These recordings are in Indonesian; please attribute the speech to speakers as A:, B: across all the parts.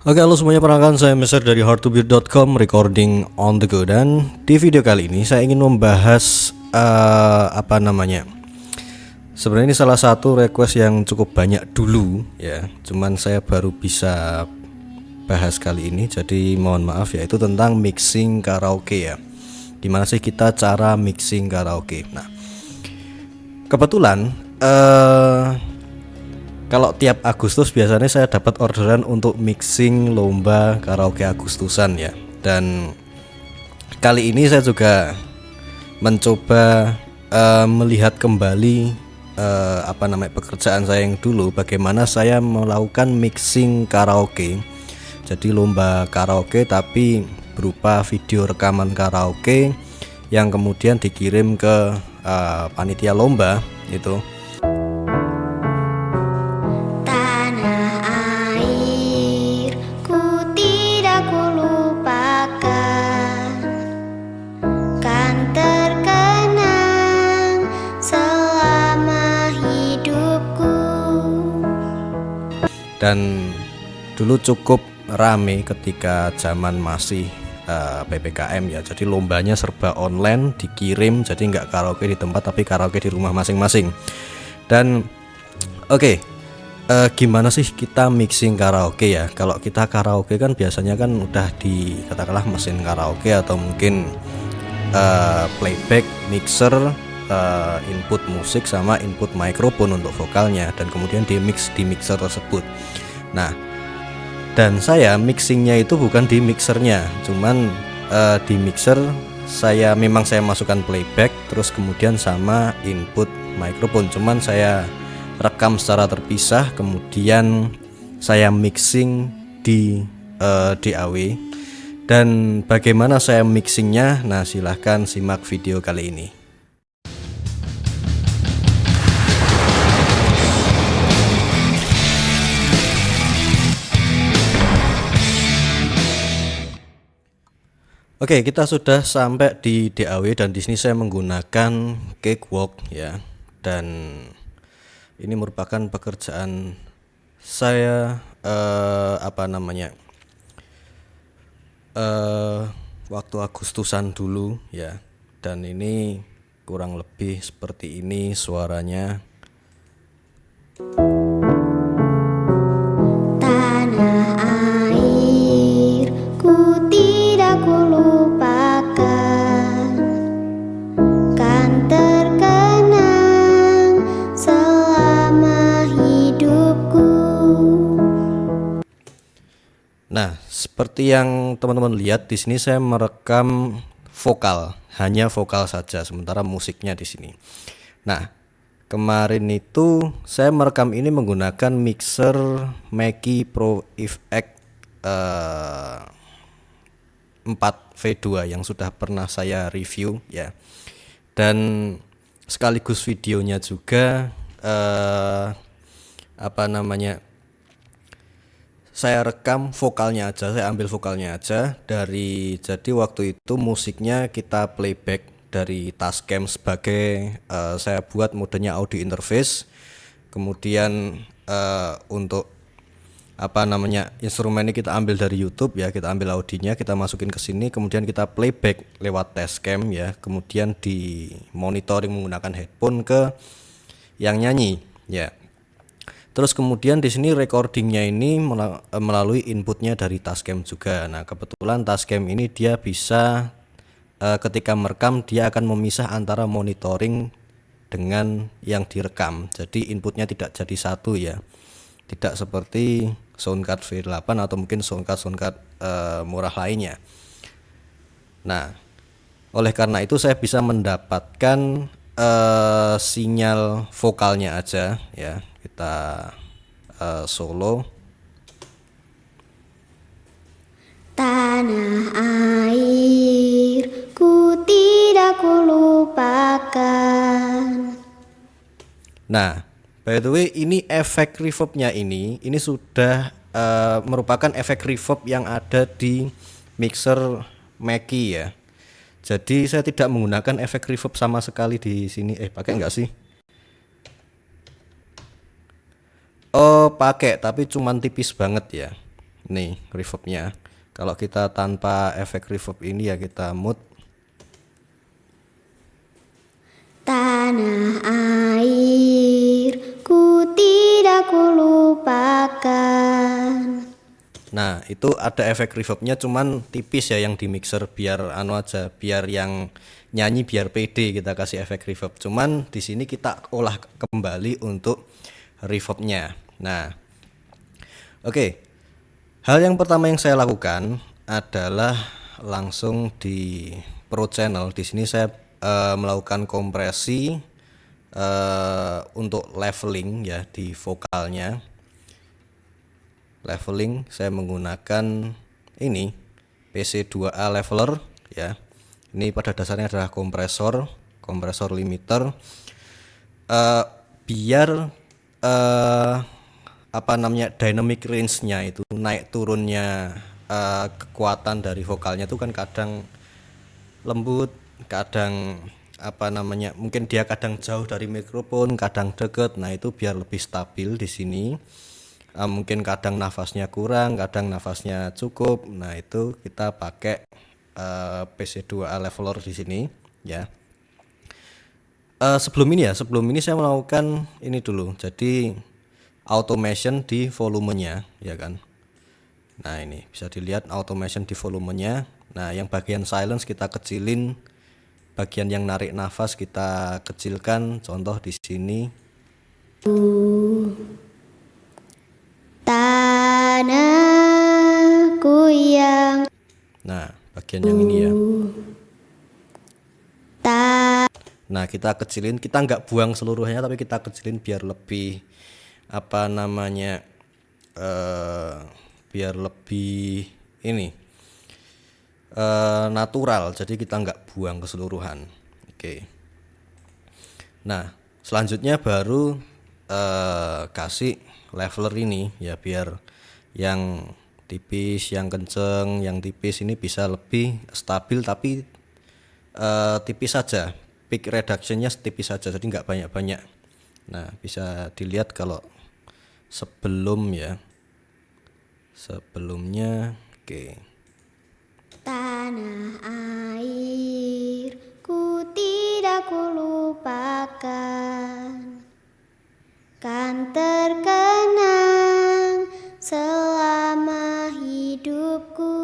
A: Oke, halo semuanya, perkenalkan saya Mister dari howtobuild.com, recording on the go. Dan di video kali ini saya ingin membahas sebenarnya ini salah satu request yang cukup banyak dulu ya, cuman saya baru bisa bahas kali ini, jadi mohon maaf, yaitu tentang mixing karaoke ya. Gimana sih kita cara mixing karaoke? Nah, kebetulan kalau tiap Agustus biasanya saya dapat orderan untuk mixing lomba karaoke Agustusan ya. Dan kali ini saya juga mencoba melihat kembali pekerjaan saya yang dulu, bagaimana saya melakukan mixing karaoke. Jadi lomba karaoke tapi berupa video rekaman karaoke yang kemudian dikirim ke panitia lomba itu. Dan dulu cukup rame ketika zaman masih PPKM ya, jadi lombanya serba online, dikirim, jadi nggak karaoke di tempat tapi karaoke di rumah masing-masing. Dan gimana sih kita mixing karaoke ya? Kalau kita karaoke kan biasanya kan udah di katakanlah mesin karaoke atau mungkin playback, mixer, input musik sama input mikrofon untuk vokalnya, dan kemudian di mix di mixer tersebut. Nah, dan saya mixingnya itu bukan di mixernya, cuman di mixer saya masukkan playback, terus kemudian sama input mikrofon, cuman saya rekam secara terpisah, kemudian saya mixing di DAW. Dan bagaimana saya mixingnya? Nah, silahkan simak video kali ini. Oke, kita sudah sampai di DAW dan di sini saya menggunakan Cakewalk ya. Dan ini merupakan pekerjaan saya waktu Agustusan dulu ya. Dan ini kurang lebih seperti ini suaranya. Nah, seperti yang teman-teman lihat di sini saya merekam vokal, hanya vokal saja, sementara musiknya di sini. Nah, kemarin itu saya merekam ini menggunakan mixer Mackie Pro FX 4V2 yang sudah pernah saya review ya. Dan sekaligus videonya juga saya rekam vokalnya aja, saya ambil vokalnya aja jadi waktu itu musiknya kita playback dari Tascam sebagai saya buat modenya audio interface. Kemudian untuk instrumennya kita ambil dari YouTube ya, kita ambil audionya, kita masukin ke sini, kemudian kita playback lewat Tascam ya, kemudian di monitoring menggunakan headphone ke yang nyanyi ya. Terus kemudian di sini recordingnya ini melalui inputnya dari Tascam juga. Nah, kebetulan Tascam ini dia bisa ketika merekam dia akan memisah antara monitoring dengan yang direkam. Jadi inputnya tidak jadi satu ya. Tidak seperti Soundcard V8 atau mungkin soundcard murah lainnya. Nah, oleh karena itu saya bisa mendapatkan sinyal vokalnya aja ya. Kita solo.
B: Tanah airku tidak kulupakan.
A: Nah, by the way, ini efek reverbnya ini sudah merupakan efek reverb yang ada di mixer Mackie ya. Jadi saya tidak menggunakan efek reverb sama sekali di sini. Pakai nggak sih? Oh, pakai, tapi cuman tipis banget ya. nih reverbnya. Kalau kita tanpa efek reverb ini ya kita mute.
B: Tanah airku tidak kulupakan.
A: Nah, itu ada efek reverbnya cuman tipis ya yang di mixer, biar anu aja, biar yang nyanyi biar pede kita kasih efek reverb. Cuman di sini kita olah kembali untuk reverbnya. Nah, oke. Hal yang pertama yang saya lakukan adalah langsung di Pro Channel. Di sini saya melakukan kompresi untuk leveling ya di vokalnya. Leveling saya menggunakan ini PC2A leveler ya. Ini pada dasarnya adalah kompresor limiter, biar apa namanya dynamic range-nya itu naik turunnya kekuatan dari vokalnya itu kan kadang lembut, kadang apa namanya mungkin dia kadang jauh dari mikrofon, kadang deket. Nah itu biar lebih stabil di sini. Mungkin kadang nafasnya kurang, kadang nafasnya cukup. Nah itu kita pakai PC2A leveler di sini ya. Sebelum ini saya melakukan ini dulu. Jadi automation di volumenya ya kan. Nah ini bisa dilihat automation di volumenya. Nah yang bagian silence kita kecilin, bagian yang narik nafas kita kecilkan. Contoh di sini.
B: Tanahku yang.
A: Nah bagian yang ini ya. Nah kita kecilin, kita nggak buang seluruhnya tapi kita kecilin biar lebih apa namanya biar lebih ini natural, jadi kita nggak buang keseluruhan. Oke. Nah selanjutnya baru kasih leveler ini ya, biar yang tipis, yang kenceng, yang tipis ini bisa lebih stabil tapi tipis saja, peak reductionnya tipis saja, jadi nggak banyak-banyak. Nah bisa dilihat kalau sebelumnya oke.
B: Tanah airku tidak kulupakan, kan terkenang selama hidupku,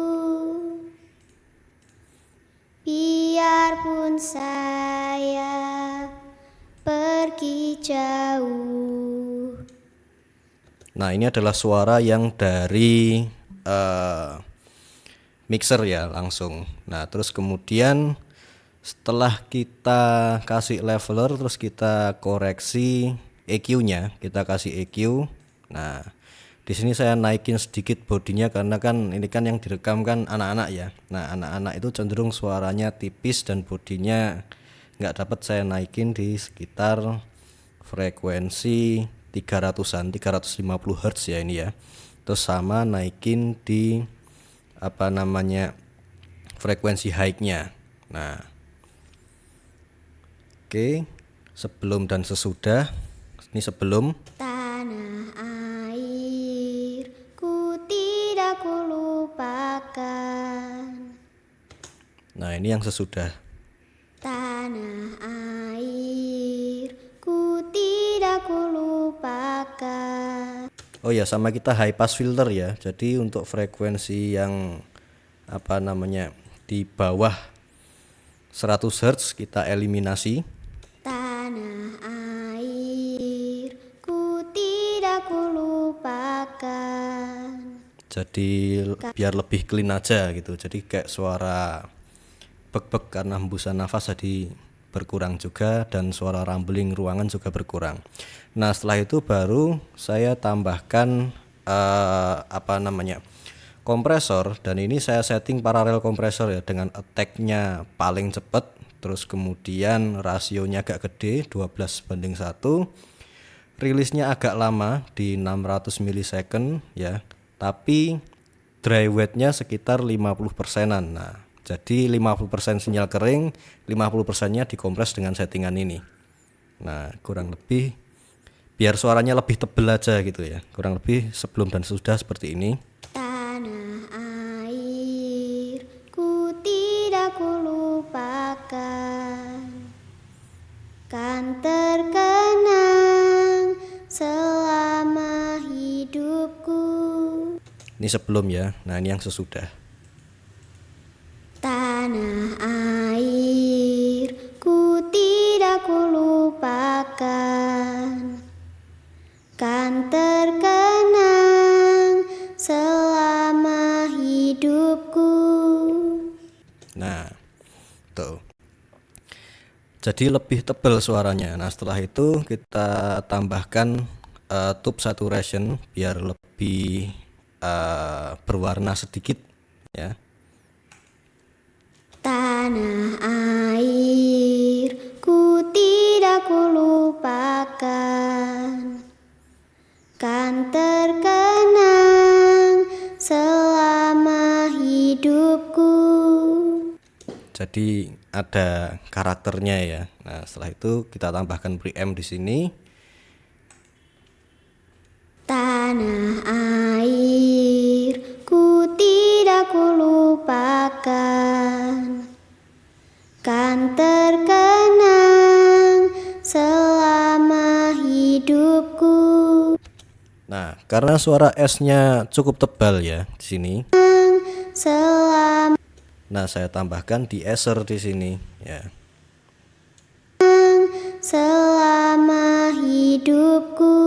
B: biarpun saya pergi jauh.
A: Nah ini adalah suara yang dari mixer ya langsung. Nah terus kemudian setelah kita kasih leveler, terus kita koreksi EQ-nya, kita kasih EQ. Nah di sini saya naikin sedikit bodinya karena kan ini kan yang direkam kan anak-anak ya. Nah anak-anak itu cenderung suaranya tipis dan bodinya nggak dapat, saya naikin di sekitar frekuensi 300-an, 350 Hz ya ini ya. Terus sama naikin di apa namanya frekuensi high-nya. Nah oke, sebelum dan sesudah. Ini sebelum.
B: Tanah airku tidak kulupakan.
A: Nah ini yang sesudah.
B: Tanah airku tidak kulupakan.
A: Oh ya, sama kita high pass filter ya. Jadi untuk frekuensi yang apa namanya di bawah 100 Hz kita eliminasi.
B: Tanah airku tidak kulupakan.
A: Jadi biar lebih clean aja gitu. Jadi kayak suara bek-bek karena hembusan nafas jadi berkurang juga, dan suara rumbling ruangan juga berkurang. Nah setelah itu baru saya tambahkan apa namanya kompresor, dan ini saya setting paralel kompresor ya, dengan attack-nya paling cepat, terus kemudian rasionya agak gede 12:1, rilisnya agak lama di 600 milisecond ya, tapi dry wet-nya sekitar 50%-an. Nah jadi 50% sinyal kering, 50%-nya dikompres dengan settingan ini. Nah kurang lebih biar suaranya lebih tebel aja gitu ya, kurang lebih sebelum dan sesudah seperti ini. Ini sebelum ya. Nah, ini yang sesudah.
B: Tanah airku tidak kulupakan, kan terkenang selama hidupku.
A: Nah, tuh. Jadi lebih tebal suaranya. Nah, setelah itu kita tambahkan tube saturation biar lebih berwarna sedikit ya.
B: Tanah airku tidak kulupakan, kan terkenang selama hidupku.
A: Jadi ada karakternya ya. Nah, setelah itu kita tambahkan preamp di sini.
B: Tanah airku tidak kulupakan, kan terkenang selama hidupku.
A: Nah, karena suara S-nya cukup tebal ya di sini.
B: Selama
A: Nah, saya tambahkan deesser di sini ya.
B: selama hidupku.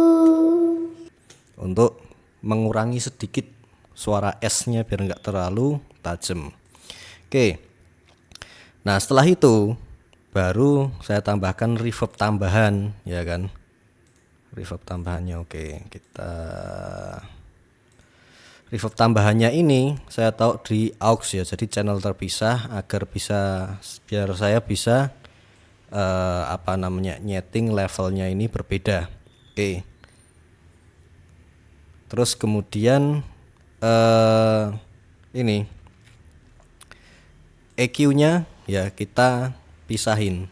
A: Untuk mengurangi sedikit suara S-nya biar nggak terlalu tajam. Oke. Nah, setelah itu baru saya tambahkan reverb tambahan ya kan. Reverb tambahannya oke. Reverb tambahannya ini saya taruh di aux ya. Jadi channel terpisah agar biar saya bisa nyeting levelnya ini berbeda. Oke. Terus kemudian ini EQ-nya ya kita pisahin.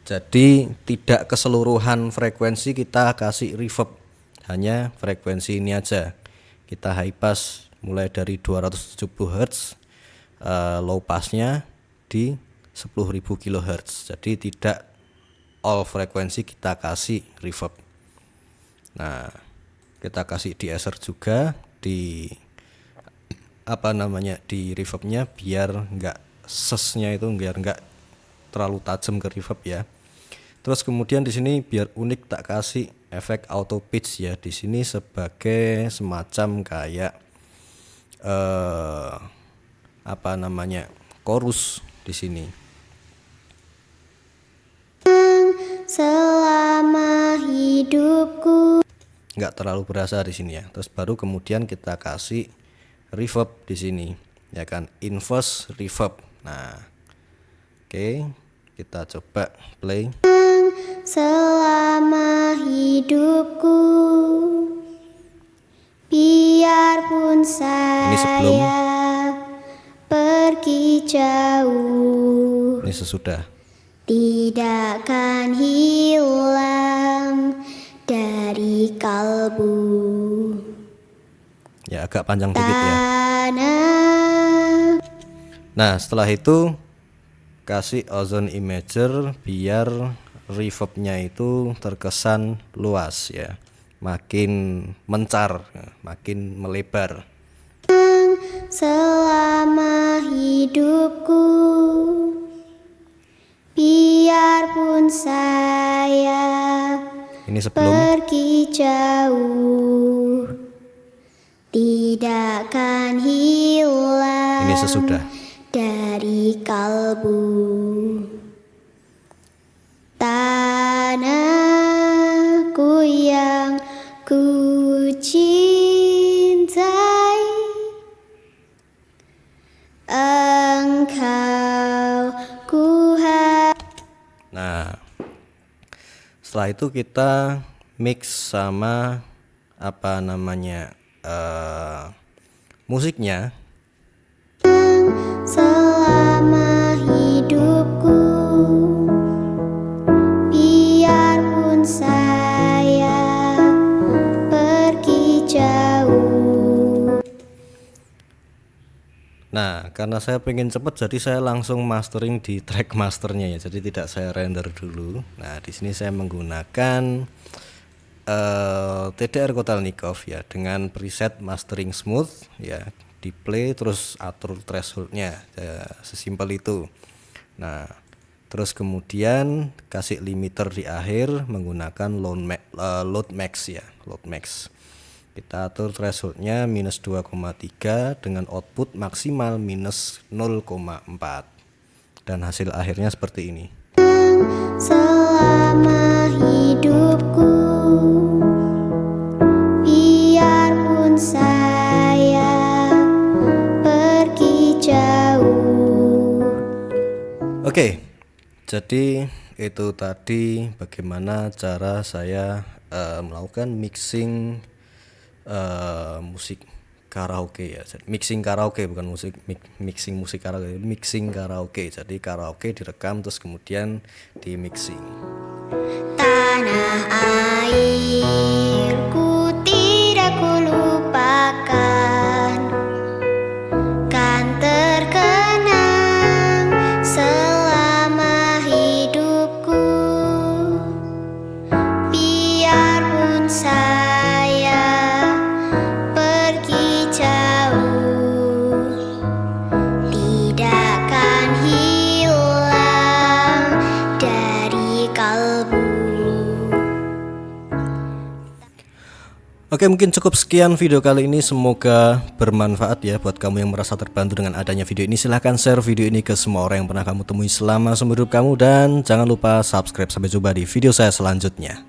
A: Jadi tidak keseluruhan frekuensi kita kasih reverb, hanya frekuensi ini aja. Kita high pass mulai dari 270 Hz, low passnya di 10.000 kHz. Jadi tidak all frekuensi kita kasih reverb. Nah, kita kasih deesser juga di di reverbnya biar enggak sesnya itu biar enggak terlalu tajam ke reverb ya. Terus kemudian di sini biar unik tak kasih efek auto pitch ya di sini sebagai semacam kayak chorus di sini.
B: Selama hidupku.
A: Nggak terlalu berasa di sini ya. Terus baru kemudian kita kasih reverb di sini ya kan, inverse reverb. Nah, oke, kita coba play.
B: Selama hidupku, biarpun saya pergi jauh,
A: ini sesudah,
B: tidak akan hilang dari kalbu.
A: Ya agak panjang dikit ya.
B: Tanah.
A: Nah, setelah itu kasih ozone imager biar reverbnya itu terkesan luas ya, makin mencar, makin melebar.
B: Selama hidupku, biarpun saya
A: Ini sebelum,
B: pergi jauh, tidak akan hilang
A: ini sesudah.
B: dari kalbu. Tanahku yang ku cintai, engkau ku
A: Nah, setelah itu kita mix sama musiknya.
B: selama hidupku, biarpun saya pergi jauh.
A: Nah, karena saya pengen cepet, jadi saya langsung mastering di track masternya ya. Jadi tidak saya render dulu. Nah, di sini saya menggunakan TDR Kotelnikov ya dengan preset mastering smooth ya, di play terus atur thresholdnya ya, sesimpel itu. Nah terus kemudian kasih limiter di akhir menggunakan load max ya, load max. Kita atur thresholdnya minus 2,3 dengan output maksimal minus 0,4 dan hasil akhirnya seperti ini.
B: Selama hidupku, biarpun saya pergi jauh.
A: Oke, jadi itu tadi bagaimana cara saya melakukan mixing musik karaoke ya. Mixing karaoke bukan mixing musik karaoke, mixing karaoke. Jadi karaoke direkam terus kemudian di mixing.
B: Tanah airku tidak kulupakan, kan terkenang selama hidupku. Biarpun saya pergi jauh, tidak akan hilang dari kalbu.
A: Oke, mungkin cukup sekian video kali ini, semoga bermanfaat ya buat kamu yang merasa terbantu dengan adanya video ini. Silahkan share video ini ke semua orang yang pernah kamu temui selama seumur hidup kamu, dan jangan lupa subscribe. Sampai jumpa di video saya selanjutnya.